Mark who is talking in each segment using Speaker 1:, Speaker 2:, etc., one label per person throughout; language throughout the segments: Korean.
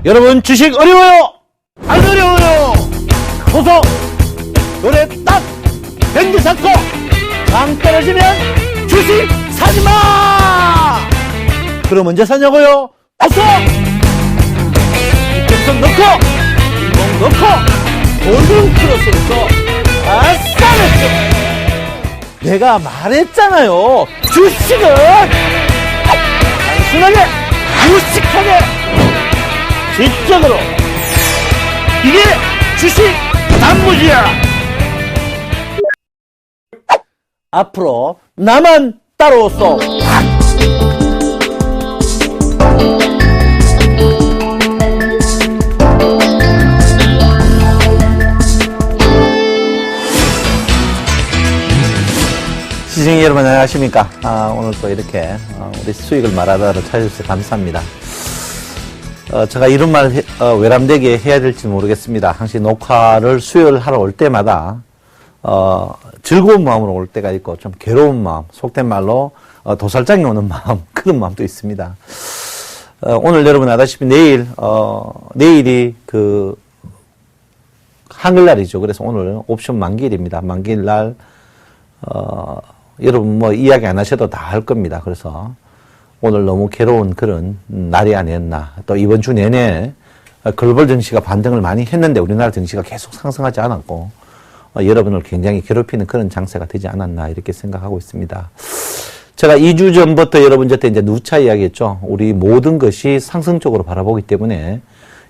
Speaker 1: 여러분 주식 어려워요? 안 어려워요. 보소 노래 딱 밴드 잡고 당 떨어지면 주식 사지마. 그럼 언제 사냐고요? 어서 이평선 넣고 인공 넣고 골든 크로스에서 아싸냈죠. 내가 말했잖아요. 주식은 단순하게 무식하게 지적으로 이게 주식 단무지야. 앞으로 나만 따라오소. 시청자 여러분 안녕하십니까. 오늘 또 이렇게 우리 수익을 말하다를 찾아주셔서 감사합니다. 제가 이런 말 외람되게 해야 될지 모르겠습니다. 항상 녹화를 수요일 하러 올 때마다 즐거운 마음으로 올 때가 있고 좀 괴로운 마음, 속된 말로 도살장이 오는 마음, 그런 마음도 있습니다. 오늘 여러분 아다시피 내일이 그 한글날이죠. 그래서 오늘 옵션 만기일입니다. 만기일날 여러분 뭐 이야기 안 하셔도 다 할 겁니다. 그래서 오늘 너무 괴로운 그런 날이 아니었나. 또 이번 주 내내 글로벌 증시가 반등을 많이 했는데 우리나라 증시가 계속 상승하지 않았고 여러분을 굉장히 괴롭히는 그런 장세가 되지 않았나 이렇게 생각하고 있습니다. 제가 2주 전부터 여러분한테 이제 누차 이야기했죠. 우리 모든 것이 상승 쪽으로 바라보기 때문에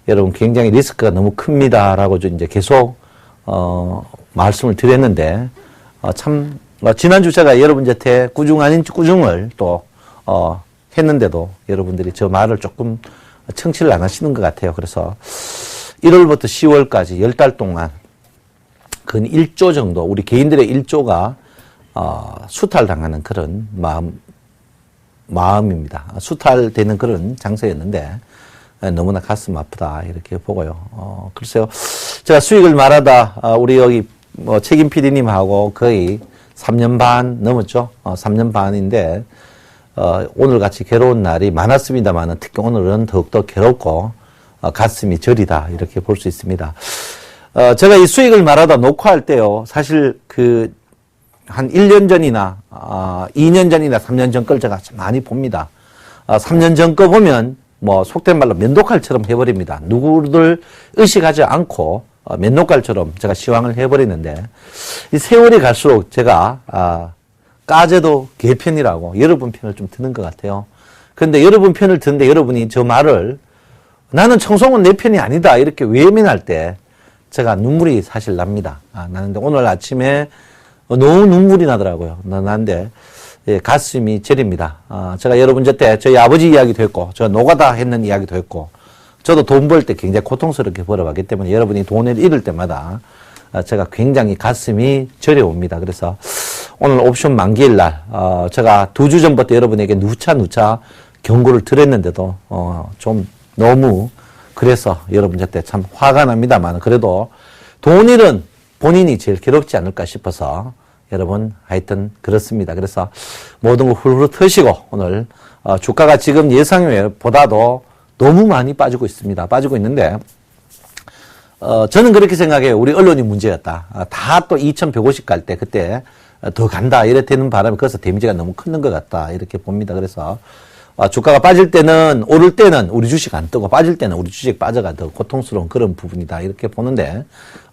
Speaker 1: 여러분 굉장히 리스크가 너무 큽니다라고 이제 계속 말씀을 드렸는데 참 지난주 제가 여러분한테 꾸중 아닌 꾸중을 또 했는데도 여러분들이 저 말을 조금 청취를 안 하시는 것 같아요. 그래서 1월부터 10월까지 10달 동안 근 1조 정도 우리 개인들의 1조가 수탈당하는 그런 마음입니다. 수탈되는 그런 장세였는데 너무나 가슴 아프다 이렇게 보고요. 글쎄요. 제가 수익을 말하다 우리 여기 책임 PD님하고 거의 3년 반 넘었죠. 3년 반인데 오늘같이 괴로운 날이 많았습니다만 특히 오늘은 더욱더 괴롭고 가슴이 저리다 이렇게 볼 수 있습니다. 제가 이 수익을 말하다 녹화할 때요. 사실 한 1년 전이나 2년 전이나 3년 전 걸 제가 많이 봅니다. 3년 전 거 보면 뭐 속된 말로 면도칼처럼 해버립니다. 누구를 의식하지 않고 면도칼처럼 제가 시황을 해버리는데 이 세월이 갈수록 제가 까제도 개편이라고 여러분 편을 좀 듣는 것 같아요. 그런데 여러분 편을 듣는데 여러분이 저 말을 나는 청송은 내 편이 아니다 이렇게 외면할 때 제가 눈물이 사실 납니다. 나는데 오늘 아침에 너무 눈물이 나더라고요. 나는데 가슴이 저립니다. 제가 여러분 때 저희 아버지 이야기도 했고 저 노가다 했는 이야기도 했고 저도 돈 벌 때 굉장히 고통스럽게 벌어봤기 때문에 여러분이 돈을 잃을 때마다 제가 굉장히 가슴이 저려옵니다. 그래서 오늘 옵션 만기일 날 제가 2주 전부터 여러분에게 누차 경고를 드렸는데도 좀 너무 그래서 여러분한테 참 화가 납니다만 그래도 돈 잃은 본인이 제일 괴롭지 않을까 싶어서 여러분 하여튼 그렇습니다. 그래서 모든 거 훌훌 터시고 오늘 주가가 지금 예상보다도 너무 많이 빠지고 있습니다. 빠지고 있는데 저는 그렇게 생각해요. 우리 언론이 문제였다. 다 또 2150 갈 때 그때 더 간다 이래 되는 바람에 그래서 데미지가 너무 큰 것 같다 이렇게 봅니다. 그래서 주가가 빠질 때는 오를 때는 우리 주식 안 뜨고 빠질 때는 우리 주식 빠져가 더 고통스러운 그런 부분이다 이렇게 보는데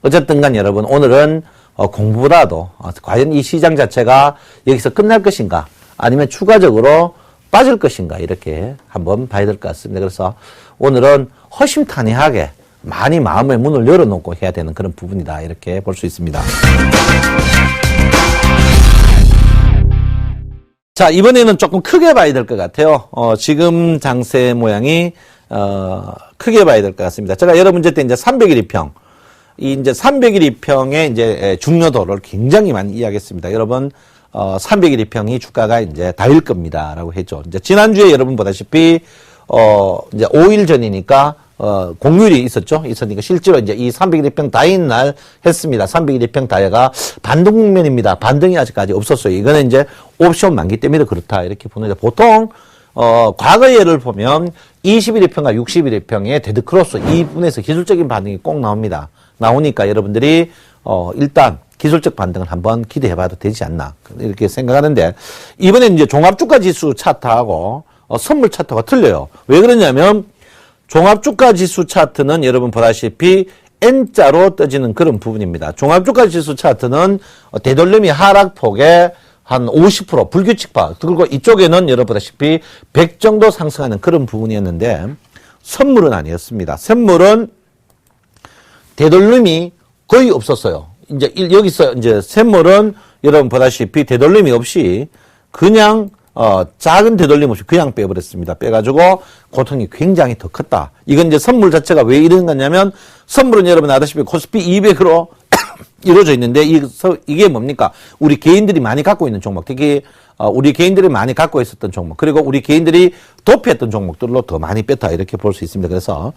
Speaker 1: 어쨌든 간 여러분 오늘은 공부보다도 과연 이 시장 자체가 여기서 끝날 것인가 아니면 추가적으로 빠질 것인가 이렇게 한번 봐야 될 것 같습니다. 그래서 오늘은 허심탄회하게 많이 마음의 문을 열어놓고 해야 되는 그런 부분이다 이렇게 볼 수 있습니다. 자, 이번에는 조금 크게 봐야 될 것 같아요. 지금 장세 모양이 크게 봐야 될 것 같습니다. 제가 여러분 때 이제 300일 2평 이제 300일 2평의 이제 중요도를 굉장히 많이 이야기했습니다. 여러분 300일 2평이 주가가 이제 다일 겁니다라고 했죠. 이제 지난주에 여러분 보다시피 이제 5일 전이니까 공휴일이 있었으니까 실제로 이제 이 300일 2평 다인 날 했습니다. 300일 2평 다이가 반등 국면입니다. 반등이 아직까지 없었어요. 이거는 이제 옵션 만기 때문에 그렇다 이렇게 보는데 보통 과거 예를 보면 21회평과 61회평의 데드크로스 이 부분에서 기술적인 반응이 꼭 나옵니다. 나오니까 여러분들이 일단 기술적 반등을 한번 기대해 봐도 되지 않나 이렇게 생각하는데 이번엔 이제 종합주가 지수 차트하고 선물 차트가 틀려요. 왜 그러냐면 종합주가 지수 차트는 여러분 보다시피 N자로 떠지는 그런 부분입니다. 종합주가 지수 차트는 되돌림이 하락폭의 한 50% 불규칙파 그리고 이쪽에는 여러분 보다시피 100 정도 상승하는 그런 부분이었는데 선물은 아니었습니다. 선물은 되돌림이 거의 없었어요. 이제 여기서 이제 샘물은 여러분 보다시피 되돌림이 없이 그냥 작은 되돌림 없이 그냥 빼버렸습니다. 빼가지고 고통이 굉장히 더 컸다. 이건 이제 선물 자체가 왜 이런 거냐면 선물은 여러분 아다시피 코스피 200으로 이루어져 있는데 이게 뭡니까? 우리 개인들이 많이 갖고 있는 종목, 특히 우리 개인들이 많이 갖고 있었던 종목, 그리고 우리 개인들이 도피했던 종목들로 더 많이 뺐다 이렇게 볼 수 있습니다. 그래서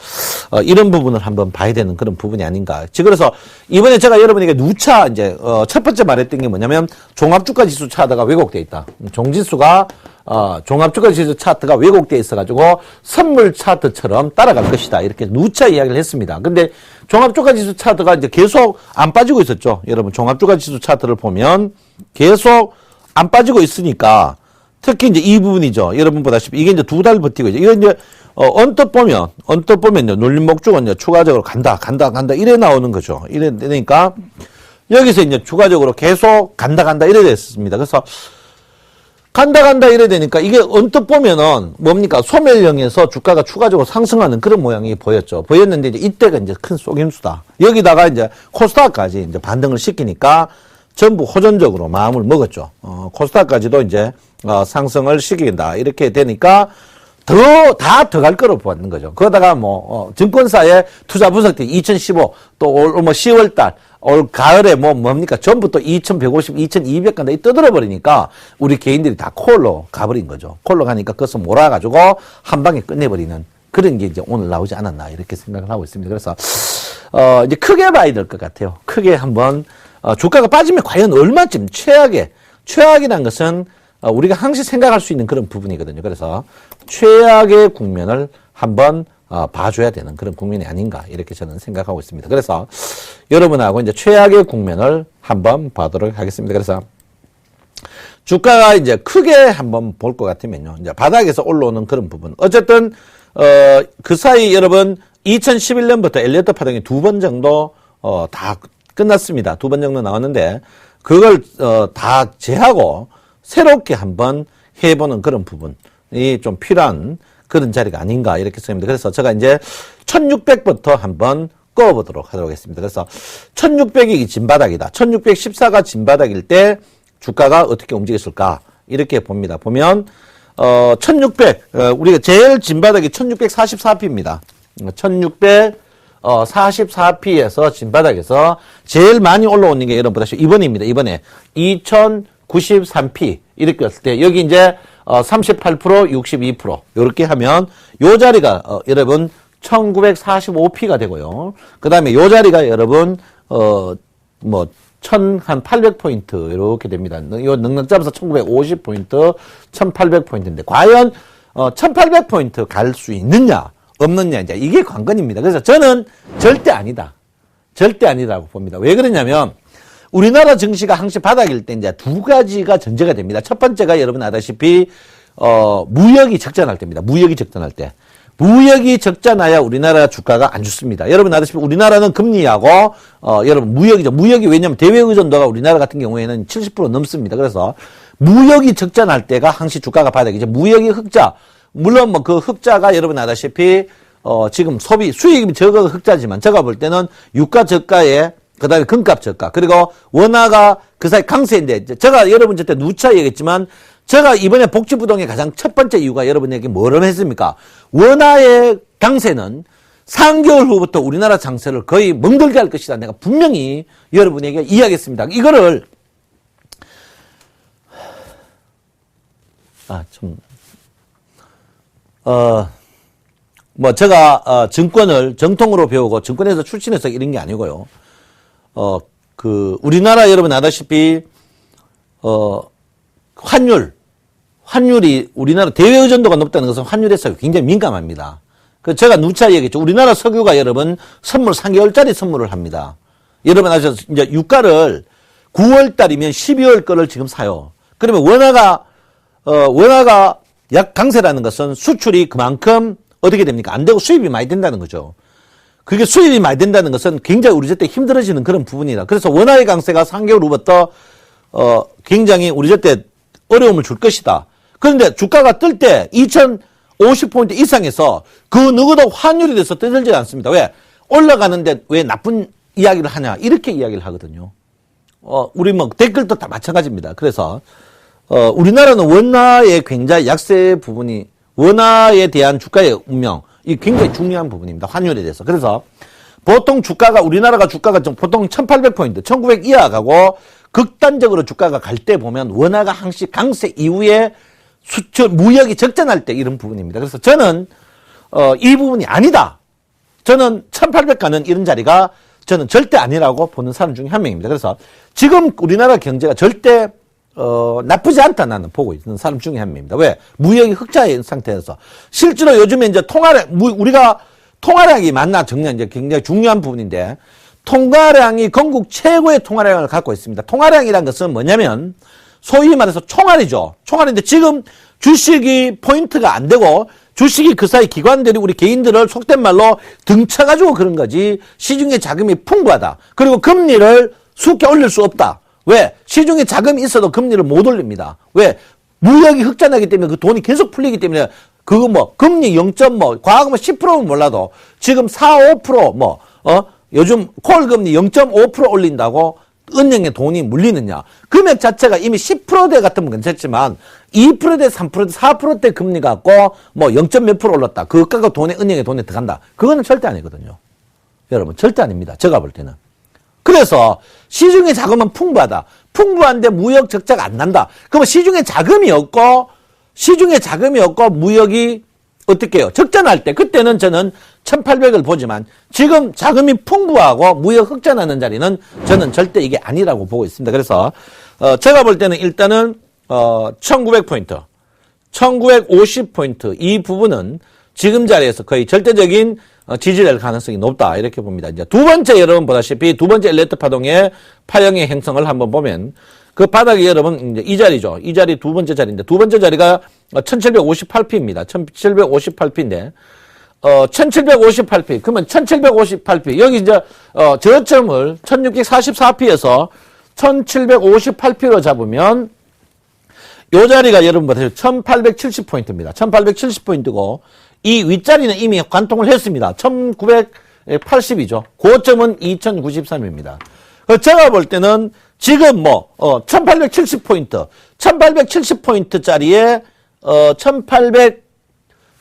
Speaker 1: 이런 부분을 한번 봐야 되는 그런 부분이 아닌가. 그래서 이번에 제가 여러분에게 누차 이제 첫 번째 말했던 게 뭐냐면 종합주가 지수 차트가 왜곡돼 있다. 종지수가 종합주가 지수 차트가 왜곡돼 있어가지고 선물 차트처럼 따라갈 것이다. 이렇게 누차 이야기를 했습니다. 근데 종합주가 지수 차트가 이제 계속 안 빠지고 있었죠. 여러분 종합주가 지수 차트를 보면 계속 안 빠지고 있으니까 특히 이제 이 부분이죠. 여러분 보다시피 이게 이제 2달 버티고 있죠. 이거 이제 언뜻 보면요. 눌림목주가 이제 추가적으로 간다 이래 나오는 거죠. 이래 되니까 여기서 이제 추가적으로 계속 간다 이래 됐습니다. 그래서 간다 이래 되니까 이게 언뜻 보면은 뭡니까? 소멸형에서 주가가 추가적으로 상승하는 그런 모양이 보였는데 이제 이때가 이제 큰 속임수다. 여기다가 이제 코스닥까지 이제 반등을 시키니까 전부 호전적으로 마음을 먹었죠. 코스닥까지도 이제 상승을 시킨다 이렇게 되니까 더 갈 거로 보는 거죠. 그러다가 증권사의 투자 분석대 2015 또 올 10월 달 올 가을에 뭡니까? 전부 또 2150, 2200 간다 이 떠들어 버리니까 우리 개인들이 다 콜로 가버린 거죠. 콜로 가니까 그것을 몰아가지고 한 방에 끝내버리는 그런 게 이제 오늘 나오지 않았나 이렇게 생각을 하고 있습니다. 그래서 이제 크게 봐야 될 것 같아요. 크게 한번 주가가 빠지면 과연 얼마쯤 최악이라는 것은 우리가 항상 생각할 수 있는 그런 부분이거든요. 그래서 최악의 국면을 한번 봐줘야 되는 그런 국면이 아닌가 이렇게 저는 생각하고 있습니다. 그래서 여러분하고 이제 최악의 국면을 한번 봐도록 하겠습니다. 그래서 주가가 이제 크게 한번 볼 것 같으면요. 이제 바닥에서 올라오는 그런 부분. 어쨌든 그 사이 여러분 2011년부터 엘리어트 파동이 2번 정도 다 끝났습니다. 2번 정도 나왔는데 그걸 다 제하고 새롭게 한번 해보는 그런 부분이 좀 필요한 그런 자리가 아닌가 이렇게 생각합니다. 그래서 제가 이제 1600부터 한번 꺼보도록 하도록 하겠습니다. 그래서 1600이 진바닥이다. 1614가 진바닥일 때 주가가 어떻게 움직였을까 이렇게 봅니다. 보면 1600 우리가 제일 진바닥이 1644p입니다. 1644p에서 진바닥에서 제일 많이 올라오는 게 여러분 보다시피 이번입니다. 이번에 2093p 이렇게 왔을 때 여기 이제 38% 62% 이렇게 하면 요 자리가 여러분 1945p가 되고요. 그 다음에 요 자리가 여러분 1800포인트 이렇게 됩니다. 요 능력 잡아서 1950포인트 1800포인트인데 과연 1800포인트 갈 수 있느냐 없느냐 이제 이게 관건입니다. 그래서 저는 절대 아니라고 봅니다. 왜 그러냐면 우리나라 증시가 항시 바닥일 때 이제 두 가지가 전제가 됩니다. 첫 번째가 여러분 아다시피 무역이 적자날 때입니다. 무역이 적자나야 우리나라 주가가 안 좋습니다. 여러분 아다시피 우리나라는 금리하고 여러분 무역이죠. 무역이 왜냐면 대외 의존도가 우리나라 같은 경우에는 70% 넘습니다. 그래서 무역이 적자날 때가 항시 주가가 바닥이죠. 무역이 흑자. 물론 그 흑자가 여러분 아다시피 지금 수익이 적어가 흑자지만 제가 볼 때는 유가 저가에 그 다음에 금값 저가 그리고 원화가 그 사이 강세인데 제가 여러분 저때 누차 얘기했지만 제가 이번에 복지부동의 가장 첫 번째 이유가 여러분에게 뭐를 했습니까? 원화의 강세는 3개월 후부터 우리나라 장세를 거의 멍들게 할 것이다. 내가 분명히 여러분에게 이야기했습니다. 이거를 제가 증권을 정통으로 배우고 증권에서 출신해서 이런 게 아니고요. 우리나라 여러분 아다시피, 환율이 우리나라 대외 의존도가 높다는 것은 환율에서 굉장히 민감합니다. 제가 누차 얘기했죠. 우리나라 석유가 여러분 선물 3개월짜리 선물을 합니다. 여러분 아셔서 이제 유가를 9월 달이면 12월 거를 지금 사요. 그러면 원화가 약 강세라는 것은 수출이 그만큼 어떻게 됩니까? 안 되고 수입이 많이 된다는 거죠. 그게 수입이 많이 된다는 것은 굉장히 우리 절대 힘들어지는 그런 부분이다. 그래서 원화의 강세가 3개월 후부터 굉장히 우리 절대 어려움을 줄 것이다. 그런데 주가가 뜰 때 2050포인트 이상에서 그 누구도 환율에 대해서 떠들지 않습니다. 왜? 올라가는데 왜 나쁜 이야기를 하냐? 이렇게 이야기를 하거든요. 우리 뭐 댓글도 다 마찬가지입니다. 그래서 우리나라는 원화의 굉장히 약세 부분이 원화에 대한 주가의 운명 이 굉장히 중요한 부분입니다. 환율에 대해서. 그래서 보통 우리나라가 주가가 보통 1800포인트, 1900 이하 가고 극단적으로 주가가 갈 때 보면 원화가 항시 강세 이후에 무역이 적전할 때 이런 부분입니다. 그래서 저는 이 부분이 아니다. 저는 1800 가는 이런 자리가 저는 절대 아니라고 보는 사람 중에 한 명입니다. 그래서 지금 우리나라 경제가 절대 나쁘지 않다 나는 보고 있는 사람 중에 한 명입니다. 왜? 무역이 흑자인 상태에서 실제로 요즘에 이제 우리가 통화량이 많나 적냐 이제 굉장히 중요한 부분인데 통화량이 건국 최고의 통화량을 갖고 있습니다. 통화량이란 것은 뭐냐면 소위 말해서 총알이죠. 총알인데 지금 주식이 포인트가 안 되고 주식이 그 사이 기관들이 우리 개인들을 속된 말로 등쳐가지고 그런 거지 시중에 자금이 풍부하다. 그리고 금리를 쉽게 올릴 수 없다. 왜? 시중에 자금이 있어도 금리를 못 올립니다. 왜? 무역이 흑자나기 때문에 그 돈이 계속 풀리기 때문에 그거 금리 0. 과거면 10%는 몰라도 지금 4, 5% 요즘 콜 금리 0.5% 올린다고 은행에 돈이 물리느냐. 금액 자체가 이미 10%대 같으면 괜찮지만 2%대, 3%대, 4%대 금리 갖고 0. 몇 프로 올랐다. 그것가 은행에 돈에 들어간다. 그거는 절대 아니거든요. 여러분, 절대 아닙니다. 제가 볼 때는. 그래서 시중에 자금은 풍부하다. 풍부한데 무역 적자가 안 난다. 그러면 시중에 자금이 없고 무역이 어떻게 해요? 적자날 때 그때는 저는 1800을 보지만 지금 자금이 풍부하고 무역 흑자 나는 자리는 저는 절대 이게 아니라고 보고 있습니다. 그래서 제가 볼 때는 일단은 1900포인트, 1950포인트 이 부분은 지금 자리에서 거의 절대적인 지지될 가능성이 높다 이렇게 봅니다. 이제 두 번째 여러분 보다시피 두 번째 엘리트 파동의 파형의 행성을 한번 보면 그 바닥이 여러분 이제 이 자리죠. 이 자리 두 번째 자리인데 두 번째 자리가 1758p입니다. 1758p인데 1758p 그러면 1758p 여기 이제 저점을 1644p에서 1758p로 잡으면 요 자리가 여러분 보세요. 1870포인트입니다. 1870포인트고 이 윗자리는 이미 관통을 했습니다. 1980이죠. 고점은 2093입니다. 제가 볼 때는 지금 1870포인트, 1870포인트짜리에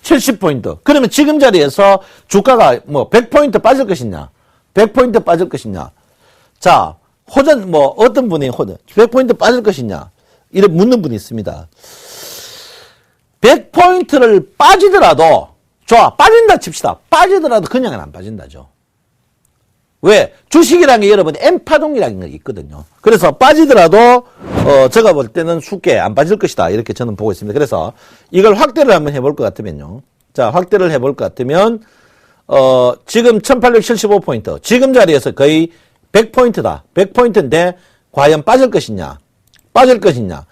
Speaker 1: 1870포인트. 그러면 지금 자리에서 주가가 100포인트 빠질 것이냐? 100포인트 빠질 것이냐? 자, 어떤 분이 100포인트 빠질 것이냐? 이렇게 묻는 분이 있습니다. 100포인트를 빠지더라도, 빠진다 칩시다. 빠지더라도 그냥은 안 빠진다죠. 왜? 주식이라는 게 여러분 N파동이라는 게 있거든요. 그래서 빠지더라도 제가 볼 때는 쉽게 안 빠질 것이다. 이렇게 저는 보고 있습니다. 그래서 이걸 확대를 한번 해볼 것 같으면요. 자, 확대를 해볼 것 같으면 지금 1875포인트 지금 자리에서 거의 100포인트다. 100포인트인데 과연 빠질 것이냐? 빠질 것이냐?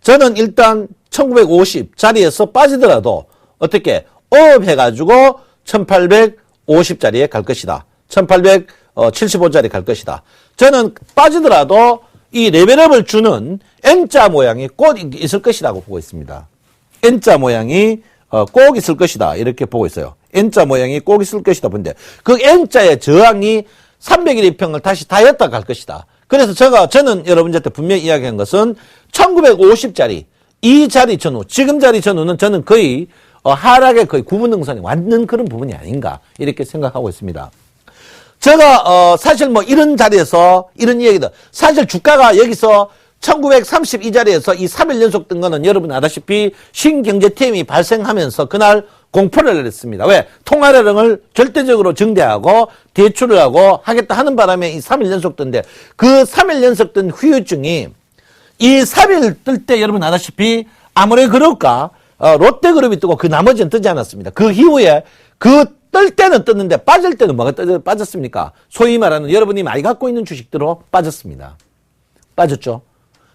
Speaker 1: 저는 일단 1950 자리에서 빠지더라도 어떻게 업해가지고 1850짜리에 갈 것이다. 1875짜리 갈 것이다. 저는 빠지더라도 이 레벨업을 주는 N자 모양이 꼭 있을 것이라고 보고 있습니다. N자 모양이 꼭 있을 것이다. 이렇게 보고 있어요. N자 모양이 꼭 있을 것이다. 근데 그 N자의 저항이 300일 이평을 다시 다였다 갈 것이다. 그래서 저는 여러분들한테 분명히 이야기한 것은 1950짜리 이 자리 전후, 지금 자리 전후는 저는 거의 하락의 거의 구분등선이 왔는 그런 부분이 아닌가 이렇게 생각하고 있습니다. 제가 사실 이런 자리에서 이런 이야기다. 사실 주가가 여기서 1930 이 자리에서 이 3일 연속 뜬 거는 여러분 아다시피 신경제팀이 발생하면서 그날 공포를 했습니다. 왜? 통화량을 절대적으로 증대하고 대출을 하고 하겠다 하는 바람에 이 3일 연속 뜬데 그 3일 연속 뜬 후유증이 이 3일 뜰 때 여러분 아다시피 아무리 그럴까, 롯데그룹이 뜨고 그 나머지는 뜨지 않았습니다. 그 이후에 뜰 때는 떴는데 빠질 때는 뭐가 빠졌습니까? 소위 말하는 여러분이 많이 갖고 있는 주식들로 빠졌습니다. 빠졌죠?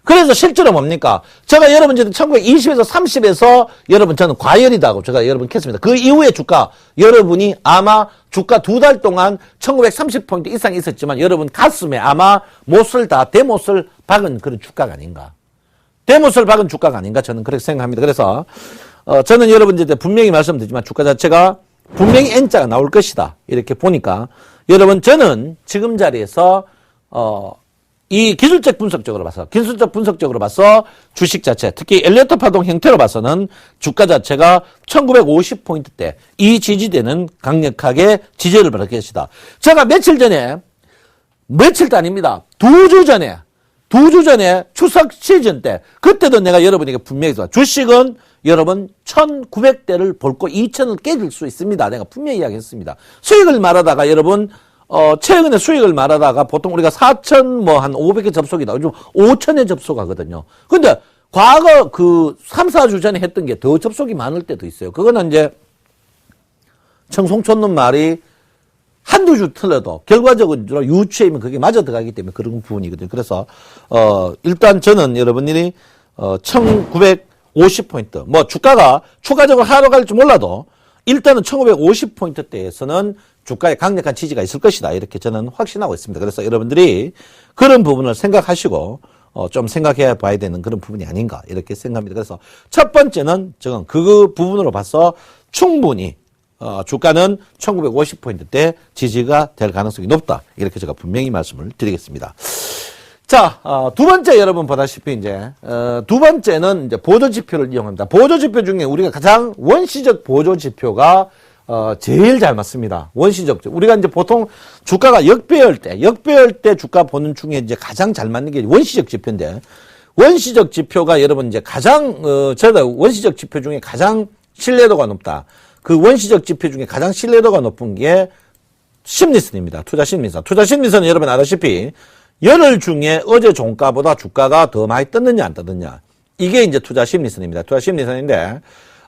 Speaker 1: 그래서 실제로 뭡니까? 제가 여러분 1920에서 30에서 여러분 저는 과열이다고 제가 여러분 했습니다. 그 이후에 주가 여러분이 아마 주가 2달 동안 1930포인트 이상 있었지만 여러분 가슴에 아마 못을 다 대못을 박은 그런 주가가 아닌가. 대못을 박은 주가가 아닌가 저는 그렇게 생각합니다. 그래서 저는 여러분들한테 분명히 말씀드리지만 주가 자체가 분명히 N자가 나올 것이다. 이렇게 보니까 여러분 저는 지금 자리에서 이 기술적 분석적으로 봐서 주식 자체, 특히 엘리어트 파동 형태로 봐서는 주가 자체가 1950포인트대 이 지지대는 강력하게 지지를 받을 것이다. 제가 며칠도 아닙니다. 2주 전에 추석 시즌 때 그때도 내가 여러분에게 분명히 주식은 여러분 1900대를 볼고 2000을 깨질 수 있습니다. 내가 분명히 이야기했습니다. 수익을 말하다가 여러분 최근에 수익을 말하다가 보통 우리가 4천 한 500개 접속이다. 요즘 5천에 접속하거든요. 근데 과거 3, 4주 전에 했던 게 더 접속이 많을 때도 있어요. 그거는 이제 청송촌놈 말이 한두 주 틀려도 결과적으로 유추이면 그게 맞아 들어가기 때문에 그런 부분이거든요. 그래서 일단 저는 여러분들이 1950포인트 주가가 추가적으로 하러 갈지 몰라도 일단은 1950포인트대에서는 주가에 강력한 지지가 있을 것이다. 이렇게 저는 확신하고 있습니다. 그래서 여러분들이 그런 부분을 생각하시고 좀 생각해 봐야 되는 그런 부분이 아닌가 이렇게 생각합니다. 그래서 첫 번째는 저는 그 부분으로 봐서 충분히 주가는 1950포인트대 지지가 될 가능성이 높다. 이렇게 제가 분명히 말씀을 드리겠습니다. 자, 두 번째 여러분 보다시피 이제 두 번째는 이제 보조 지표를 이용합니다. 보조 지표 중에 우리가 가장 원시적 보조 지표가 제일 잘 맞습니다. 원시적. 우리가 이제 보통 주가가 역배열 때 주가 보는 중에 이제 가장 잘 맞는 게 원시적 지표인데, 원시적 지표가 여러분 이제 가장, 저희가 원시적 지표 중에 가장 신뢰도가 높다. 그 원시적 지표 중에 가장 신뢰도가 높은 게 심리선입니다. 투자 심리선. 투자 심리선은 여러분 아다시피 열흘 중에 어제 종가보다 주가가 더 많이 떴느냐 안 떴느냐. 이게 이제 투자 심리선입니다. 투자 심리선인데,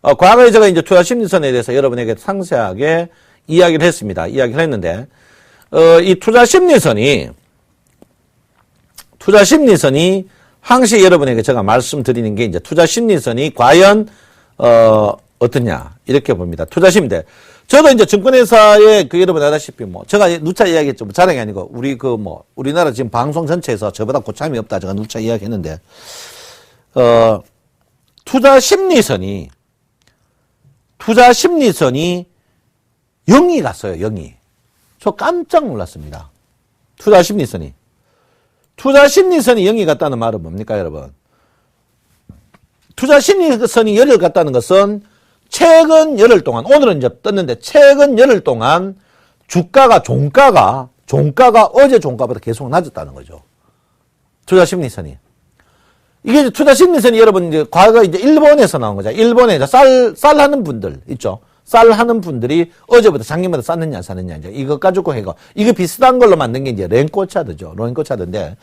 Speaker 1: 과거에 제가 이제 투자 심리선에 대해서 여러분에게 상세하게 이야기를 했습니다. 이야기를 했는데, 이 투자 심리선이 항시 여러분에게 제가 말씀드리는 게 이제 투자 심리선이 과연, 어떠냐. 이렇게 봅니다. 투자 심리대. 저도 이제 증권회사에 여러분 아다시피 제가 누차 이야기했죠. 자랑이 아니고, 우리나라 지금 방송 전체에서 저보다 고참이 없다. 제가 누차 이야기했는데, 투자 심리선이 0이 갔어요, 0이. 저 깜짝 놀랐습니다. 투자 심리선이 0이 갔다는 말은 뭡니까, 여러분? 투자 심리선이 0을 갔다는 것은 최근 열흘 동안, 오늘은 이제 떴는데, 최근 열흘 동안 종가가 어제 종가보다 계속 낮았다는 거죠. 투자 심리선이. 이게 이제 투자 심리선이 여러분 이제 과거 이제 일본에서 나온 거죠. 일본에 이제 쌀 하는 분들 있죠. 쌀 하는 분들이 어제보다 작년보다 쌌느냐 안 쌌느냐 이제 이거 가지고 해가 이거 비슷한 걸로 만든 게 이제 렌코차드죠. 렌코차드인데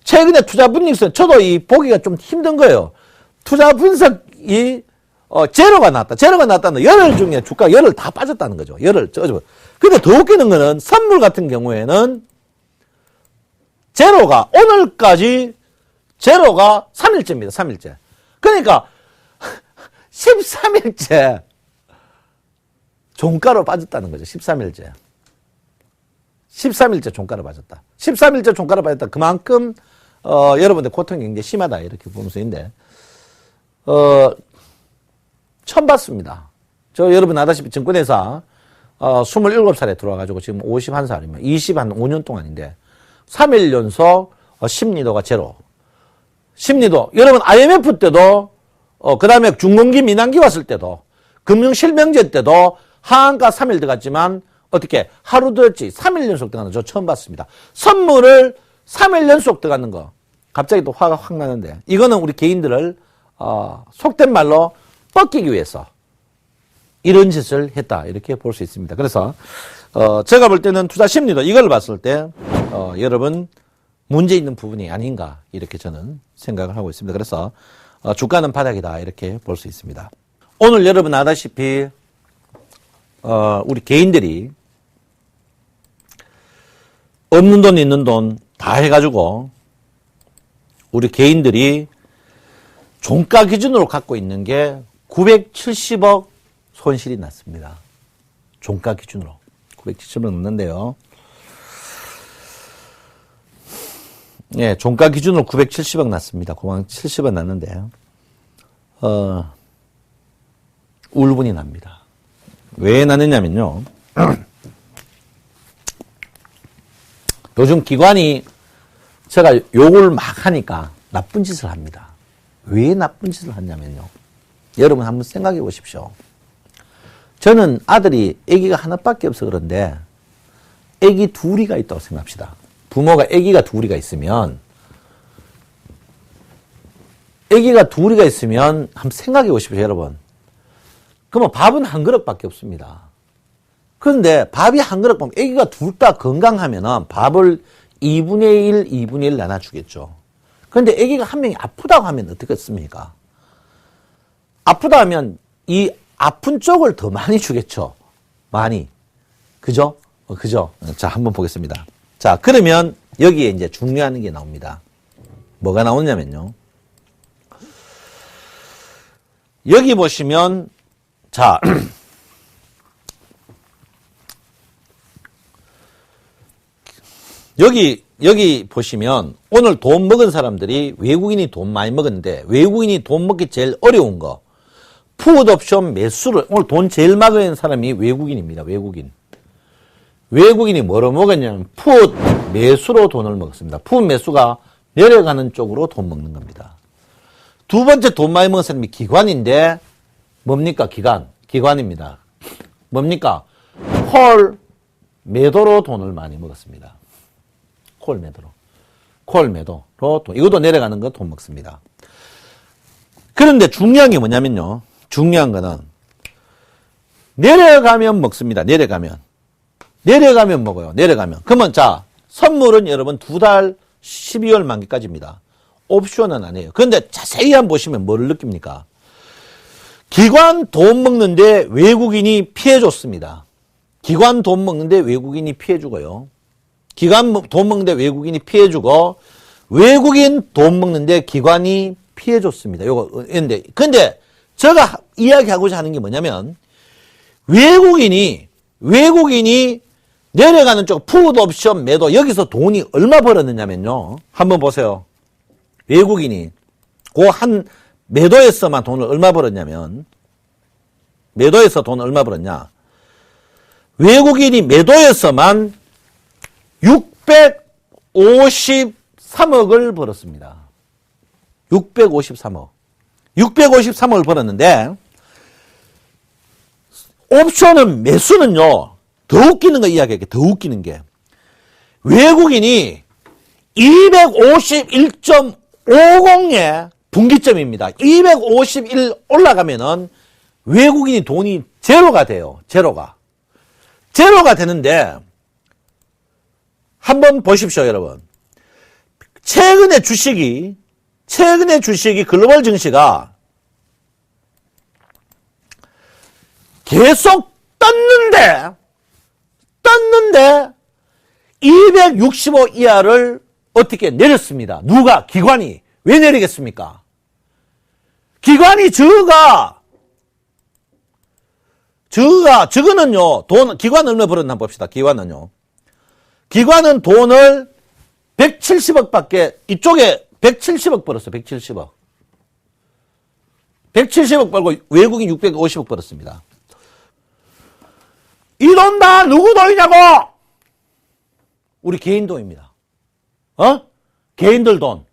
Speaker 1: 최근에 투자 분석선 저도 이 보기가 좀 힘든 거예요. 투자 분석이 제로가 났다는 열흘 중에 주가 열흘 다 빠졌다는 거죠. 열흘 근데 더 웃기는 거는 선물 같은 경우에는 오늘까지 제로가 3일째입니다. 3일째. 그러니까 13일째 종가로 빠졌다는 거죠. 13일째. 13일째 종가로 빠졌다. 13일째 종가로 빠졌다. 그만큼 여러분들 고통이 굉장히 심하다. 이렇게 보면서 있는데 처음 봤습니다. 저 여러분 아다시피 증권회사 27살에 들어와가지고 지금 51살이면 25년 동안인데 3일 연속 심리도가 제로. 심리도 여러분 IMF 때도 그 다음에 중공기 민환기 왔을 때도 금융실명제 때도 하한가 3일 들어갔지만 어떻게 하루 들었지 3일 연속 들어가는 거 저 처음 봤습니다. 선물을 3일 연속 들어가는 거 갑자기 또 화가 확 나는데 이거는 우리 개인들을 속된 말로 뻗기기 위해서 이런 짓을 했다 이렇게 볼 수 있습니다. 그래서 제가 볼 때는 투자 심리도 이걸 봤을 때 여러분 문제 있는 부분이 아닌가 이렇게 저는 생각을 하고 있습니다. 그래서 주가는 바닥이다 이렇게 볼 수 있습니다. 오늘 여러분 아다시피 우리 개인들이 없는 돈 있는 돈 다 해가지고 우리 개인들이 종가 기준으로 갖고 있는 게 970억 손실이 났습니다. 종가 기준으로 970억 넘는데요. 예, 종가 기준으로 970억 났습니다. 970억 났는데 울분이 납니다. 왜 나느냐면요. 요즘 기관이 제가 욕을 막 하니까 나쁜 짓을 합니다. 왜 나쁜 짓을 하냐면요. 여러분 한번 생각해 보십시오. 저는 아들이 아기가 하나밖에 없어 그런데 아기 둘이가 있다고 생각합시다. 부모가 아기가 둘이가 있으면 한번 생각해 보십시오, 여러분. 그러면 밥은 한 그릇밖에 없습니다. 그런데 밥이 한 그릇 보면 아기가 둘 다 건강하면은 밥을 2분의 1, 2분의 1 나눠주겠죠. 그런데 아기가 한 명이 아프다고 하면 어떻겠습니까? 아프다 하면 이 아픈 쪽을 더 많이 주겠죠. 많이. 그죠? 그죠? 자, 한번 보겠습니다. 자, 그러면 여기에 이제 중요한 게 나옵니다. 뭐가 나오냐면요. 여기 보시면, 자, 여기 보시면 오늘 돈 먹은 사람들이 외국인이 돈 많이 먹었는데 외국인이 돈 먹기 제일 어려운 거 풋옵션 매수를 오늘 돈 제일 먹은 사람이 외국인입니다. 외국인이 뭐로 먹었냐면 풋 매수로 돈을 먹었습니다. 풋 매수가 내려가는 쪽으로 돈 먹는 겁니다. 두 번째 돈 많이 먹은 사람이 기관인데 뭡니까? 기관입니다. 뭡니까? 콜 매도로 돈을 많이 먹었습니다. 콜 매도로 돈. 이것도 내려가는 거 돈 먹습니다. 그런데 중요한 게 뭐냐면요. 중요한 거는 내려가면 먹습니다. 내려가면 먹어요. 그러면 자, 선물은 여러분 2달 12월 만기까지입니다. 옵션은 안 해요. 그런데 자세히 한번 보시면 뭐를 느낍니까? 기관 돈 먹는데 외국인이 피해줬습니다. 기관 돈 먹는데 외국인이 피해주고요. 기관 돈 먹는데 외국인이 피해주고 외국인 돈 먹는데 기관이 피해줬습니다. 요거 근데 제가 이야기하고자 하는 게 뭐냐면 외국인이 내려가는 쪽 풋옵션 매도 여기서 돈이 얼마 벌었느냐면요. 한번 보세요. 외국인이 그 한 매도에서만 돈을 얼마 벌었냐면 매도에서 돈 얼마 벌었냐. 외국인이 매도에서만 653억을 벌었습니다. 653억을 벌었는데 옵션은 매수는요. 더 웃기는 거 이야기할게요. 더 웃기는 게 외국인이 251.50의 분기점입니다. 251 올라가면은 외국인이 돈이 제로가 돼요. 제로가 되는데 한번 보십시오, 여러분. 최근에 주식이 글로벌 증시가 계속 떴는데 265 이하를 어떻게 내렸습니다. 누가? 기관이. 왜 내리겠습니까? 기관이 저거는요, 기관 얼마 벌었나 한번 봅시다. 기관은 돈을 170억 밖에, 이쪽에 170억 벌었어요. 170억 벌고 외국인 650억 벌었습니다. 이 돈 다 누구 돈이냐고! 우리 개인 돈입니다. 개인들 돈.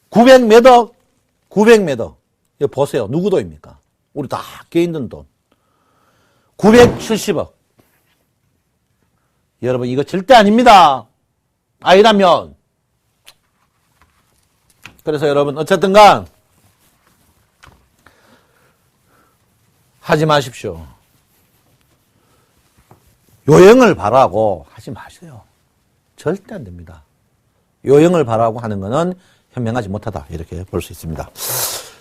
Speaker 1: 900몇 억. 이거 보세요. 누구 돈입니까? 우리 다 개인들 돈. 970억. 여러분, 이거 절대 아닙니다. 아니라면. 그래서 여러분, 어쨌든 간, 하지 마십시오. 요령을 바라고 하지 마세요. 절대 안 됩니다. 요령을 바라고 하는 거는 현명하지 못하다. 이렇게 볼 수 있습니다.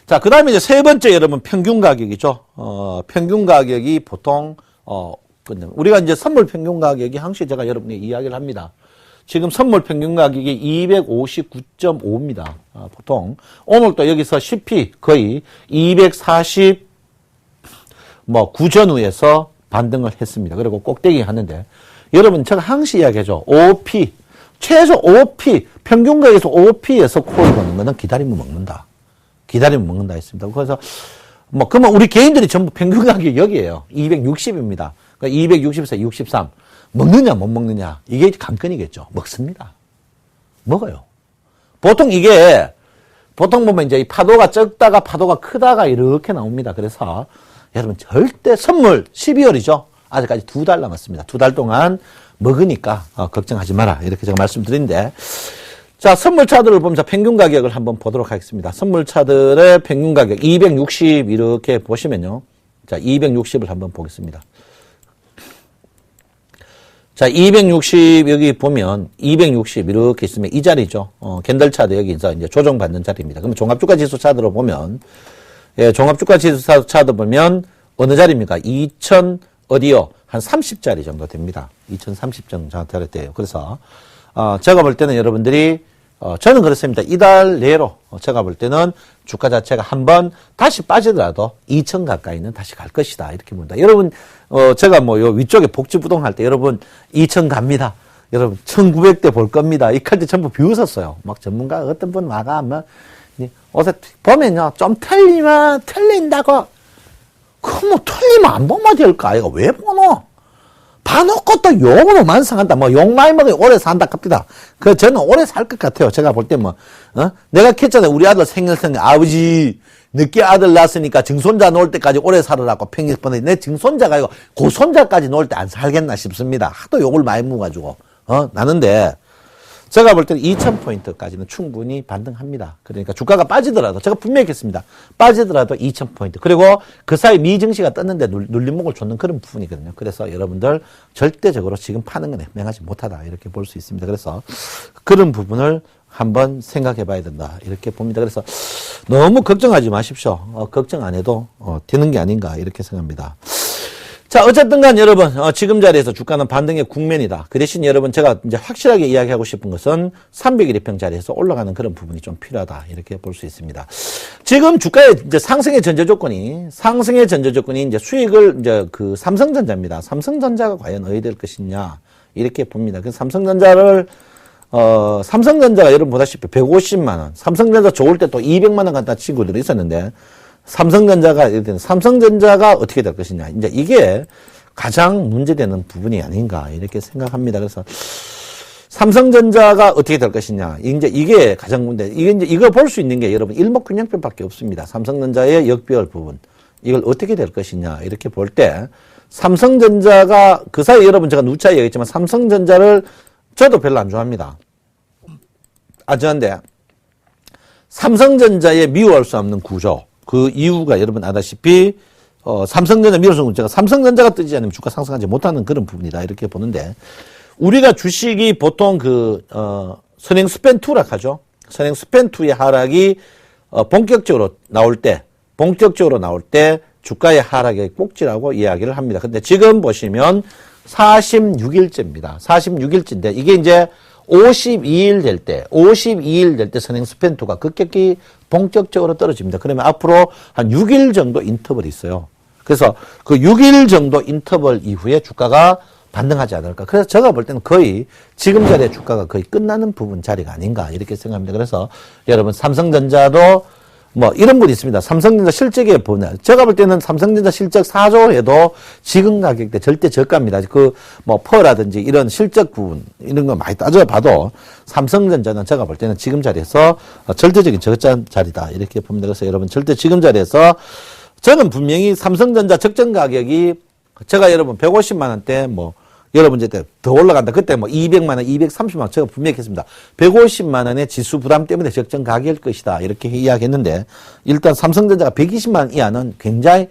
Speaker 1: 자, 그 다음에 이제 세 번째 여러분 평균 가격이죠. 평균 가격이 보통, 우리가 이제 선물 평균 가격이 항시 제가 여러분에게 이야기를 합니다. 지금 선물 평균 가격이 259.5입니다. 보통. 오늘도 여기서 CP 거의 249전후에서 반등을 했습니다. 그리고 꼭대기 하는데, 여러분 제가 항시 이야기하죠. OP. 최소 OP. 평균 가격에서 OP에서 코를 거는 거는 기다리면 먹는다. 기다리면 먹는다 했습니다. 그래서, 그러면 우리 개인들이 전부 평균 가격이 여기에요. 260입니다. 그러니까 260에서 63. 먹느냐, 못 먹느냐. 이게 관건이겠죠. 먹습니다. 먹어요. 보통 보면 이제 이 파도가 적다가 파도가 크다가 이렇게 나옵니다. 그래서 여러분 절대 선물 12월이죠. 아직까지 2달 남았습니다. 2달 동안 먹으니까 걱정하지 마라. 이렇게 제가 말씀드린데. 자, 선물차들을 보면서 평균 가격을 한번 보도록 하겠습니다. 선물차들의 평균 가격 260 이렇게 보시면요. 자, 260을 한번 보겠습니다. 자, 260 여기 보면 260 이렇게 있으면 이 자리죠. 캔들차도 여기서 이제 조정받는 자리입니다. 그러면 종합주가지수 차트로 보면 종합주가지수 차트 보면 어느 자리입니까? 2000 어디요? 한 30자리 정도 됩니다. 2030 정도 돼요. 그래서 제가 볼 때는 여러분들이 저는 그렇습니다. 이달 내로 제가 볼 때는 주가 자체가 한번 다시 빠지더라도 2000 가까이는 다시 갈 것이다. 이렇게 봅니다. 여러분 제가 요 위쪽에 복지부동 할 때 여러분 2000 갑니다. 여러분 1900대 볼 겁니다. 이 칼때 전부 비웃었어요. 막 전문가 어떤 분 와가 어제 보면요. 좀 틀린다고 그럼 틀리면 안 보면 될까? 이거 왜 보노? 봐놓고 또 욕으로 만성한다. 욕 많이 먹으면 오래 산다 갑니다. 저는 오래 살 것 같아요. 제가 볼 때 내가 했잖아요. 우리 아들 생일 아버지, 늦게 아들 낳았으니까 증손자 놓을 때까지 오래 살으라고 평일 뻔해. 내 증손자가 아니고 고손자까지 놓을 때 안 살겠나 싶습니다. 하도 욕을 많이 먹어가지고, 나는데, 제가 볼 때는 2000포인트까지는 충분히 반등합니다. 그러니까 주가가 빠지더라도, 제가 분명히 했습니다. 빠지더라도 2000포인트. 그리고 그 사이 미증시가 떴는데 눌림목을 줬는 그런 부분이거든요. 그래서 여러분들 절대적으로 지금 파는 건 현명하지 못하다. 이렇게 볼 수 있습니다. 그래서 그런 부분을 한번 생각해 봐야 된다. 이렇게 봅니다. 그래서 너무 걱정하지 마십시오. 걱정 안 해도 되는 게 아닌가. 이렇게 생각합니다. 자, 어쨌든 간 여러분, 지금 자리에서 주가는 반등의 국면이다. 그 대신 여러분, 제가 이제 확실하게 이야기하고 싶은 것은 300일 자리에서 올라가는 그런 부분이 좀 필요하다. 이렇게 볼 수 있습니다. 지금 주가의 이제 상승의 전제 조건이 이제 수익을 이제 삼성전자입니다. 삼성전자가 과연 어디 될 것이냐. 이렇게 봅니다. 그래서 삼성전자가 여러분 보다시피 150만원. 삼성전자 좋을 때 또 200만원 갖다 친구들이 있었는데, 삼성전자가 어떻게 될 것이냐. 이제 이게 가장 문제되는 부분이 아닌가, 이렇게 생각합니다. 그래서 삼성전자가 어떻게 될 것이냐. 이제 이게 가장 문제. 이거 볼 수 있는 게 여러분 일목균형표밖에 없습니다. 삼성전자의 역배열 부분. 이걸 어떻게 될 것이냐. 이렇게 볼 때 삼성전자가 그 사이 여러분 제가 누차 얘기했지만 삼성전자를 저도 별로 안 좋아합니다. 좋아한데 삼성전자의 미워할 수 없는 구조. 그 이유가 여러분 아다시피 삼성전자 미뤄서 문제가 삼성전자가 뜨지 않으면 주가 상승하지 못하는 그런 부분이다. 이렇게 보는데 우리가 주식이 보통 선행 스팬2라 하죠. 선행 스팬2의 하락이 본격적으로 나올 때 주가의 하락의 꼭지라고 이야기를 합니다. 근데 지금 보시면 46일째입니다. 46일째인데 이게 이제 52일 될 때 선행 스팬2가 급격히 본격적으로 떨어집니다. 그러면 앞으로 한 6일 정도 인터벌이 있어요. 그래서 그 6일 정도 인터벌 이후에 주가가 반등하지 않을까. 그래서 제가 볼 때는 거의 지금 자리에 주가가 거의 끝나는 부분 자리가 아닌가 이렇게 생각합니다. 그래서 여러분 삼성전자도 이런 분이 있습니다. 삼성전자 실적에 보면, 제가 볼 때는 삼성전자 실적 4조 해도 지금 가격대 절대 저가입니다. 퍼라든지 이런 실적 부분, 이런 거 많이 따져봐도 삼성전자는 제가 볼 때는 지금 자리에서 절대적인 저가 자리다. 이렇게 봅니다. 그래서 여러분 절대 지금 자리에서 저는 분명히 삼성전자 적정 가격이 제가 여러분 150만원대 여러분 이제 더 올라간다. 그때 200만원, 230만원 제가 분명히 했습니다. 150만원의 지수 부담 때문에 적정 가격일 것이다. 이렇게 이야기했는데 일단 삼성전자가 120만원 이하는 굉장히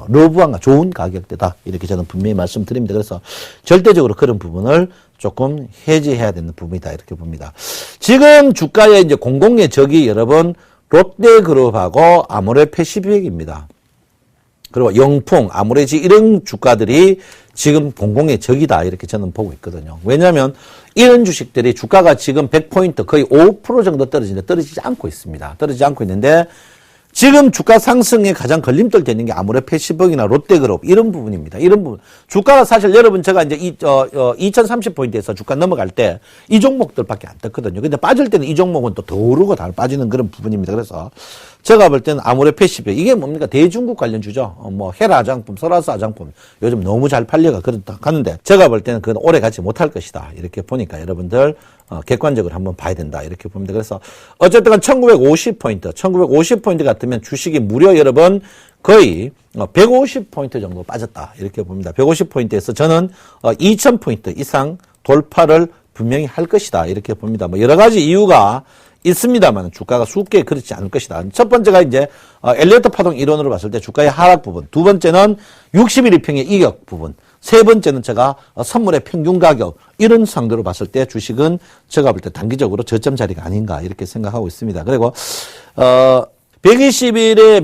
Speaker 1: 러브한 좋은 가격대다. 이렇게 저는 분명히 말씀드립니다. 그래서 절대적으로 그런 부분을 조금 해지해야 되는 부분이다. 이렇게 봅니다. 지금 주가의 이제 공공의 적이 여러분 롯데그룹하고 아모레패시픽입니다. 그리고 영풍, 아모레지 이런 주가들이 지금 공공의 적이다. 이렇게 저는 보고 있거든요. 왜냐하면 이런 주식들이 주가가 지금 100포인트 거의 5% 정도 떨어지는데 떨어지지 않고 있습니다. 떨어지지 않고 있는데 지금 주가 상승에 가장 걸림돌 되는 게 아모레패시픽이나 롯데그룹 이런 부분입니다. 이런 부분. 주가가 사실 여러분 제가 이제 2030포인트에서 주가 넘어갈 때 이 종목들밖에 안 떴거든요. 근데 빠질 때는 이 종목은 또 더 오르고 다 빠지는 그런 부분입니다. 그래서 제가 볼 때는 아모레패시픽 이게 뭡니까? 대중국 관련주죠. 뭐 헤라 화장품, 설화스 화장품 요즘 너무 잘 팔려가 그렇다 가는데 제가 볼 때는 그건 오래 가지 못할 것이다. 이렇게 보니까 여러분들 객관적으로 한번 봐야 된다. 이렇게 봅니다. 그래서 어쨌든 1950포인트 같으면 주식이 무려 여러분 거의 150포인트 정도 빠졌다. 이렇게 봅니다. 150포인트에서 저는 2000포인트 이상 돌파를 분명히 할 것이다. 이렇게 봅니다. 뭐 여러 가지 이유가 있습니다만 주가가 쉽게 그렇지 않을 것이다. 첫 번째가 이제 엘리어트 파동 이론으로 봤을 때 주가의 하락 부분, 두 번째는 61일평의 이격 부분, 세 번째는 제가 선물의 평균 가격 이런 상대로 봤을 때 주식은 제가 볼 때 단기적으로 저점 자리가 아닌가 이렇게 생각하고 있습니다. 그리고 120일의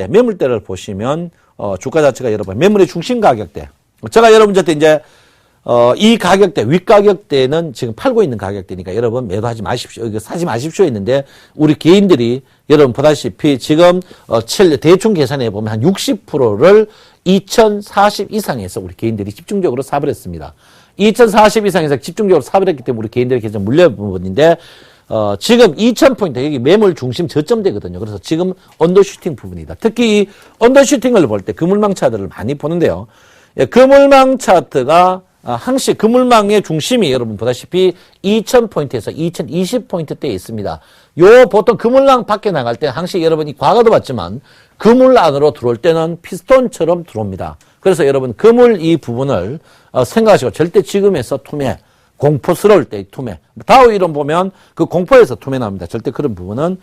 Speaker 1: 매물대를 보시면 주가 자체가 여러분 매물의 중심 가격대, 제가 여러분한테 이제 이 가격대, 윗가격대는 지금 팔고 있는 가격대니까 여러분 매도하지 마십시오. 이거 사지 마십시오 했는데 우리 개인들이 여러분 보다시피 지금 대충 계산해 보면 한 60%를 2040 이상에서 우리 개인들이 집중적으로 사버렸습니다. 2040 이상에서 집중적으로 사버렸기 때문에 우리 개인들이 계속 물려본 부분인데 지금 2000포인트 여기 매물 중심 저점대거든요. 그래서 지금 언더슈팅 부분이다. 특히 이 언더슈팅을 볼 때 그물망 차트를 많이 보는데요. 그물망 차트가 항시 그물망의 중심이 여러분 보다시피 2000포인트에서 2020포인트대에 있습니다. 요 보통 그물망 밖에 나갈 때 항시 여러분이 과거도 봤지만 그물 안으로 들어올 때는 피스톤처럼 들어옵니다. 그래서 여러분 그물 이 부분을 생각하시고 절대 지금에서 투매, 공포스러울 때 투매, 다우 이론 보면 그 공포에서 투매 나옵니다. 절대 그런 부분은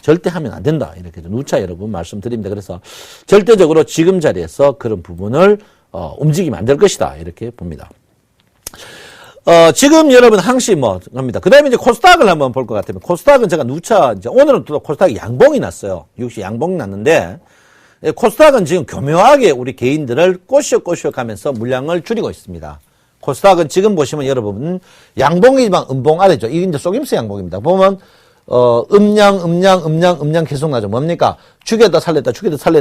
Speaker 1: 절대 하면 안 된다. 이렇게 누차 여러분 말씀드립니다. 그래서 절대적으로 지금 자리에서 그런 부분을 움직이면 안 될 것이다. 이렇게 봅니다. 지금 여러분 항시 합니다. 그 다음에 이제 코스닥을 한번 볼 것 같으면 코스닥은 제가 누차 이제 오늘은 또 코스닥이 양봉이 났어요. 60 양봉이 났는데 코스닥은 지금 교묘하게 우리 개인들을 꼬시וק 하면서 물량을 줄이고 있습니다. 코스닥은 지금 보시면 여러분 양봉이지만 음봉 아래죠. 이게 이제 속임수 양봉입니다. 보면 음량 계속 나죠. 뭡니까? 죽였다 살렸다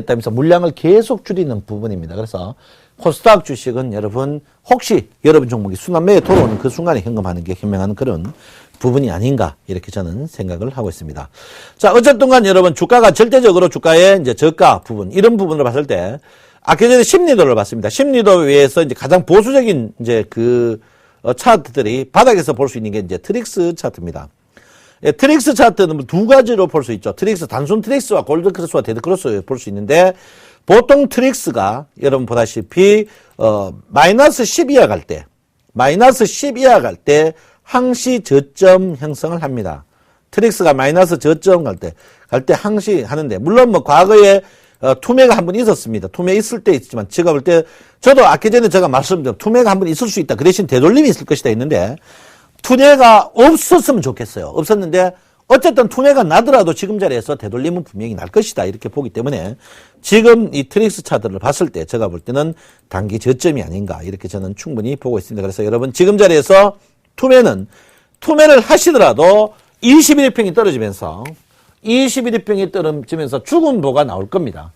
Speaker 1: 하면서 물량을 계속 줄이는 부분입니다. 그래서 코스닥 주식은 여러분 혹시 여러분 종목이 순환매에 돌아오는 그 순간에 현금하는 게 현명한 그런 부분이 아닌가 이렇게 저는 생각을 하고 있습니다. 자, 어쨌든 간 여러분 주가가 절대적으로 주가의 이제 저가 부분 이런 부분을 봤을 때 아까 전에 심리도를 봤습니다. 심리도 외에서 이제 가장 보수적인 이제 그 차트들이 바닥에서 볼 수 있는 게 이제 트릭스 차트입니다. 트릭스 차트는 두 가지로 볼 수 있죠. 트릭스, 단순 트릭스와 골드 크로스와 데드 크로스 볼 수 있는데 보통 트릭스가 여러분 보다시피 마이너스 10 이하 갈 때 항시 저점 형성을 합니다. 트릭스가 마이너스 저점 갈 때 항시 하는데 물론 뭐 과거에 투매가 한 번 있었습니다. 투매 있을 때 있지만 제가 볼 때 저도 아까 전에 제가 말씀드린 투매가 한 번 있을 수 있다. 그 대신 되돌림이 있을 것이다 했는데 투매가 없었으면 좋겠어요. 없었는데 어쨌든 투매가 나더라도 지금 자리에서 되돌림은 분명히 날 것이다. 이렇게 보기 때문에 지금 이 트릭스 차트를 봤을 때 제가 볼 때는 단기 저점이 아닌가 이렇게 저는 충분히 보고 있습니다. 그래서 여러분 지금 자리에서 투매를 하시더라도 21일평이 떨어지면서 21일평이 떨어지면서 죽은 보가 나올 겁니다.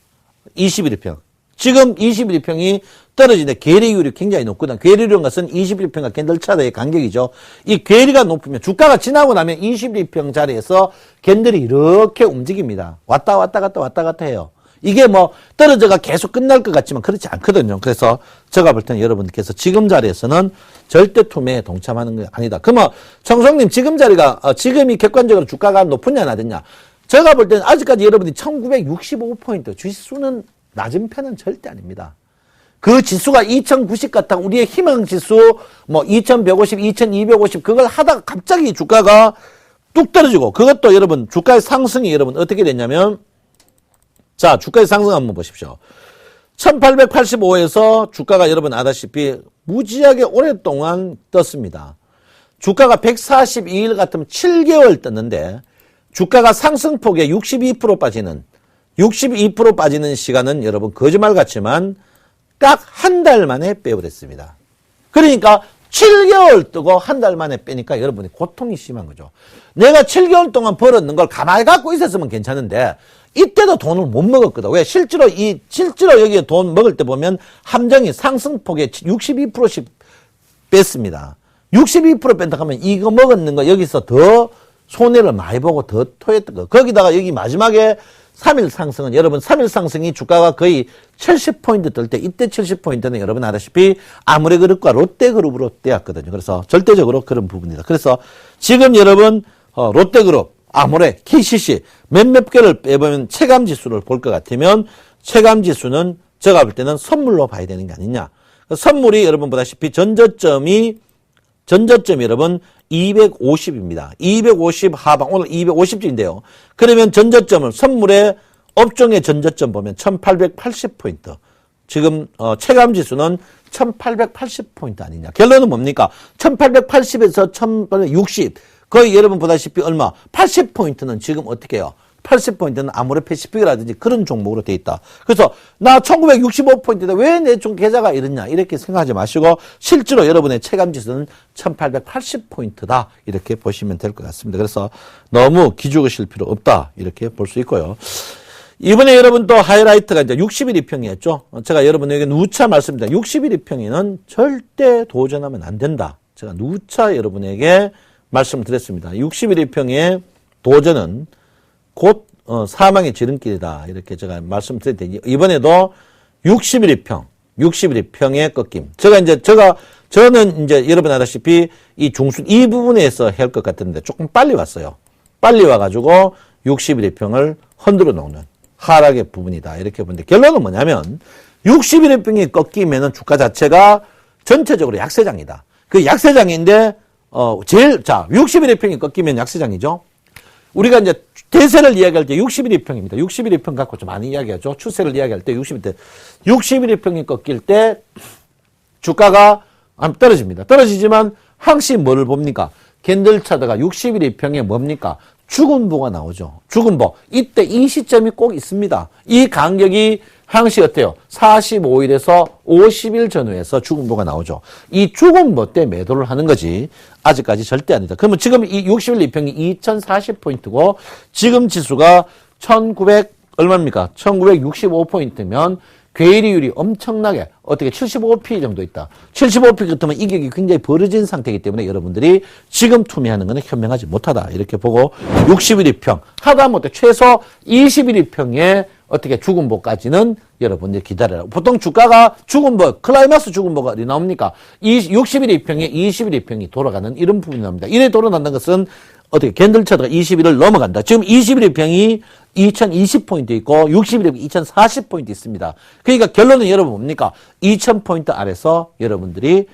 Speaker 1: 21일평. 지금 21일평이 떨어지는데 괴리율이 굉장히 높거든. 괴리율은 것은 21일평과 캔들차트의 간격이죠. 이 괴리가 높으면 주가가 지나고 나면 21일평 자리에서 캔들이 이렇게 움직입니다. 왔다 갔다 해요. 이게 뭐 떨어져가 계속 끝날 것 같지만 그렇지 않거든요. 그래서 제가 볼 때는 여러분께서 지금 자리에서는 절대 투매에 동참하는 게 아니다. 그러면 청성님 지금 자리가 지금이 객관적으로 주가가 높으냐 낮으냐. 제가 볼 때는 아직까지 여러분이 1965포인트 주식수는 낮은 편은 절대 아닙니다. 그 지수가 2090 같다. 우리의 희망 지수 뭐 2150, 2250 그걸 하다가 갑자기 주가가 뚝 떨어지고 그것도 여러분 주가의 상승이 여러분 어떻게 됐냐면 자, 주가의 상승 한번 보십시오. 1885에서 주가가 여러분 아다시피 무지하게 오랫동안 떴습니다. 주가가 142일 같으면 7개월 떴는데 주가가 상승폭에 62% 빠지는 시간은 여러분 거짓말 같지만 딱 한 달 만에 빼버렸습니다. 그러니까 7개월 뜨고 한 달 만에 빼니까 여러분이 고통이 심한 거죠. 내가 7개월 동안 벌었는 걸 가만히 갖고 있었으면 괜찮은데 이때도 돈을 못 먹었거든. 왜? 실제로 여기에 돈 먹을 때 보면 함정이 상승폭에 62%씩 뺐습니다. 62% 뺀다 하면 이거 먹었는 거 여기서 더 손해를 많이 보고 더 토했던 거. 거기다가 여기 마지막에 3일 상승은 여러분 3일 상승이 주가가 거의 70포인트 뜰 때 이때 70포인트는 여러분 아다시피 아무래그룹과 롯데그룹으로 떼었거든요. 그래서 절대적으로 그런 부분이다. 그래서 지금 여러분 롯데그룹, 아모레, KCC 몇몇 개를 빼보면 체감지수를 볼 것 같으면 체감지수는 제가 볼 때는 선물로 봐야 되는 게 아니냐. 선물이 여러분 보다시피 전저점이 여러분 250입니다. 250 하방, 오늘 250주인데요. 그러면 전저점을 선물의 업종의 전저점 보면 1880포인트. 지금 체감지수는 1880포인트 아니냐. 결론은 뭡니까? 1880에서 1860. 거의 여러분 보다시피 얼마? 80포인트는 지금 어떻게 해요? 80포인트는 아모레 패시픽이라든지 그런 종목으로 돼 있다. 그래서 나 1965포인트인데 왜 내 계좌가 이렇냐 이렇게 생각하지 마시고 실제로 여러분의 체감지수는 1880포인트다 이렇게 보시면 될 것 같습니다. 그래서 너무 기죽으실 필요 없다 이렇게 볼 수 있고요. 이번에 여러분 또 하이라이트가 이제 60일 2평이었죠. 제가 여러분에게 누차 말씀드립니다. 60일 2평이는 절대 도전하면 안 된다. 제가 누차 여러분에게 말씀드렸습니다. 60일 2평의 도전은 곧 사망의 지름길이다. 이렇게 제가 말씀드렸더니 이번에도 61일 평, 61일 평의 꺾임. 저는 이제 여러분 아다시피 이 중순 이 부분에서 해야 할 것 같은데 조금 빨리 왔어요. 빨리 와가지고 61일 평을 흔들어 놓는 하락의 부분이다. 이렇게 보는데 결론은 뭐냐면 61일 평이 꺾이면은 주가 자체가 전체적으로 약세장이다. 그 약세장인데 61일 평이 꺾이면 약세장이죠. 우리가 이제 대세를 이야기할 때 61일 평입니다. 61일 평 갖고 좀 많이 이야기하죠. 추세를 이야기할 때 61일 평이 꺾일 때 주가가 떨어집니다. 떨어지지만 항상 뭐를 봅니까? 캔들 차트가 61일 평에 뭡니까? 죽은 보가 나오죠. 죽은 보. 이때 이 시점이 꼭 있습니다. 이 간격이 항시 어때요? 45일에서 50일 전후에서 죽은 보가 나오죠. 이 죽은 보 때 매도를 하는 거지 아직까지 절대 아니다. 그러면 지금 이 60일 2평이 2040포인트고 지금 지수가 1900 얼마입니까? 1965포인트면 괴리율이 엄청나게 어떻게 75p 정도 있다. 75p 같으면 이격이 굉장히 벌어진 상태이기 때문에 여러분들이 지금 투매하는 것은 현명하지 못하다. 이렇게 보고 60일 2평 하다못해 최소 21일 평에 어떻게 죽음보까지는 여러분들 기다려라. 보통 주가가 죽음보, 클라이막스 죽음보가 어디 나옵니까? 60일 2평에 21일 2평이 돌아가는 이런 부분이 나옵니다. 이래 돌아간다는 것은 어떻게 캔들 차트가 20일을 넘어간다. 지금 21일 평이 2020포인트 있고 60일이 2040포인트 있습니다. 그러니까 결론은 여러분 뭡니까? 2000포인트 아래서 여러분들이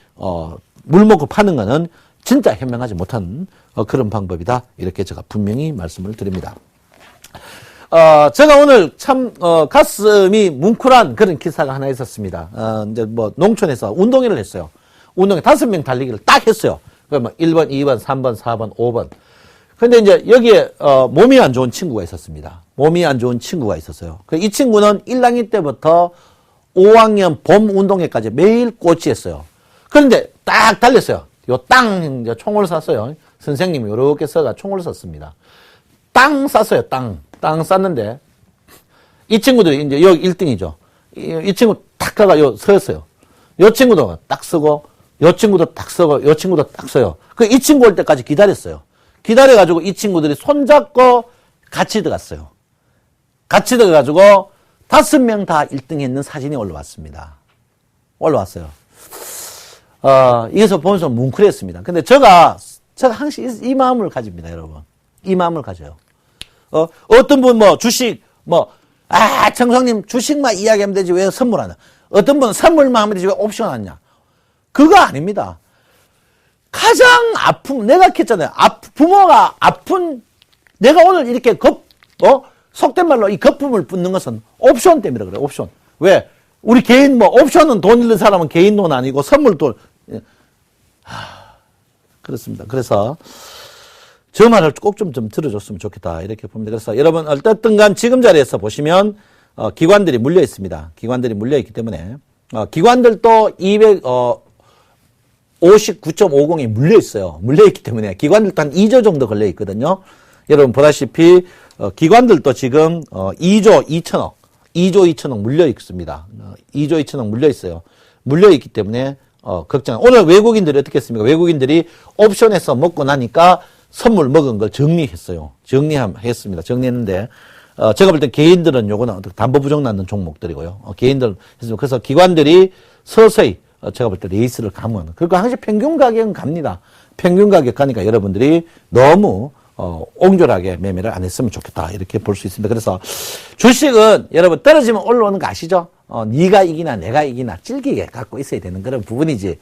Speaker 1: 물 먹고 파는 거는 진짜 현명하지 못한 그런 방법이다. 이렇게 제가 분명히 말씀을 드립니다. 제가 오늘 참 가슴이 뭉클한 그런 기사가 하나 있었습니다. 이제 뭐 농촌에서 운동회를 했어요. 운동회 5명 달리기를 딱 했어요. 그러면 1번, 2번, 3번, 4번, 5번. 근데 이제 여기에 몸이 안 좋은 친구가 있었습니다. 몸이 안 좋은 친구가 있었어요. 이 친구는 1학년 때부터 5학년 봄 운동회까지 매일 꼬치했어요. 그런데 딱 달렸어요. 총을 쐈어요. 선생님이 이렇게 써가 총을 쐈습니다. 땅 쐈어요. 땅 쐈는데 이 친구들이 이제 여기 1등이죠. 이 친구 딱 가가 서였어요. 이 친구도 딱 서고 이 친구도 딱 서고 이 친구도 딱 서요. 이 친구 올 때까지 기다렸어요. 기다려가지고 이 친구들이 손잡고 같이 들어갔어요. 같이 들어가지고 5명 다 1등 했는 사진이 올라왔습니다. 올라왔어요. 이게서 보면서 뭉클했습니다. 근데 제가 항상 이 마음을 가집니다, 여러분. 이 마음을 가져요. 어떤 분 주식, 청성님 주식만 이야기하면 되지 왜 선물하냐. 어떤 분은 선물만 하면 되지 왜 옵션 하냐. 그거 아닙니다. 가장 내가 했잖아요. 부모가 아픈, 내가 오늘 이렇게 속된 말로 이 거품을 붓는 것은 옵션 때문에 그래요, 옵션. 왜? 우리 개인 옵션은 돈 잃는 사람은 개인 돈 아니고 선물 돈. 그렇습니다. 그래서 저 말을 꼭 좀 들어줬으면 좋겠다 이렇게 봅니다. 그래서 여러분 어쨌든 간 지금 자리에서 보시면 기관들이 물려 있습니다. 기관들이 물려 있기 때문에 기관들도 259.50이 물려 있어요. 물려 있기 때문에 기관들도 한 2조 정도 걸려 있거든요. 여러분 보다시피 기관들도 지금 2조 2천억 물려 있습니다. 2조 2천억 물려 있어요. 물려 있기 때문에 걱정. 오늘 외국인들이 어떻게 했습니까? 외국인들이 옵션에서 먹고 나니까 선물 먹은 걸 정리했어요. 정리했습니다. 정리했는데 제가 볼 때 개인들은 요거는 담보 부정 낳는 종목들이고요. 개인들 했습니다. 그래서 기관들이 서서히 제가 볼 때 레이스를 가면 그리고 항상 평균 가격은 갑니다. 평균 가격 가니까 여러분들이 너무 옹졸하게 매매를 안 했으면 좋겠다 이렇게 볼 수 있습니다. 그래서 주식은 여러분 떨어지면 올라오는 거 아시죠? 네가 이기나 내가 이기나 찔기게 갖고 있어야 되는 그런 부분이지.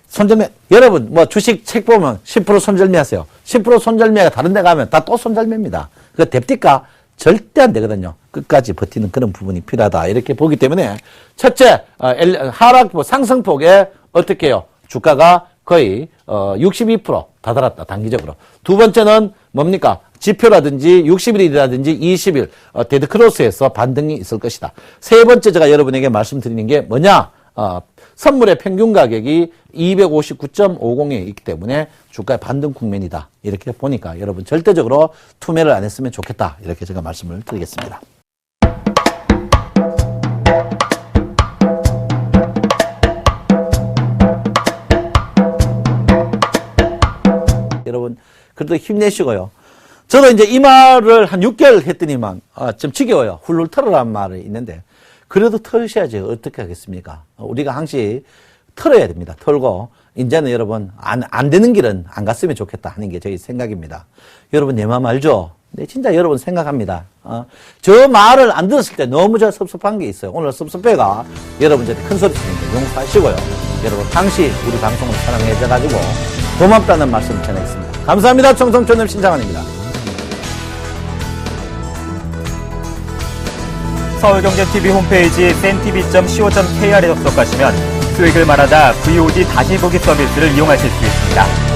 Speaker 1: 손절매 여러분 뭐 주식 책 보면 10% 손절매 하세요. 10% 손절매가 다른 데 가면 다 또 손절매입니다. 그거 됩니까? 절대 안 되거든요. 끝까지 버티는 그런 부분이 필요하다 이렇게 보기 때문에 첫째 하락폭 상승폭에 어떻게 해요? 주가가 거의 62% 다달았다 단기적으로. 두 번째는 뭡니까? 지표라든지 60일이라든지 20일 데드크로스에서 반등이 있을 것이다. 세 번째 제가 여러분에게 말씀드리는 게 뭐냐? 선물의 평균 가격이 259.50에 있기 때문에 주가의 반등 국면이다. 이렇게 보니까 여러분 절대적으로 투매를 안 했으면 좋겠다. 이렇게 제가 말씀을 드리겠습니다. 여러분 그래도 힘내시고요. 저도 이제 이 말을 한 6개월 했더니만 좀 지겨워요. 훌훌 털으라는 말이 있는데 그래도 털으셔야지 어떻게 하겠습니까? 우리가 항상 털어야 됩니다. 털고 이제는 여러분 안 되는 길은 안 갔으면 좋겠다 하는 게 저희 생각입니다. 여러분 내 마음 알죠? 네, 진짜 여러분 생각합니다. 저 말을 안 들었을 때 너무 저 섭섭한 게 있어요. 오늘 섭섭해가 여러분한테 큰 소리 치는데 용서하시고요. 여러분 당시 우리 방송을 사랑해줘가지고 고맙다는 말씀 전하겠습니다. 감사합니다. 청성촌의 신장환입니다.
Speaker 2: 서울경제TV 홈페이지 cntv.co.kr에 접속하시면 수익을 말하다 VOD 다시 보기 서비스를 이용하실 수 있습니다.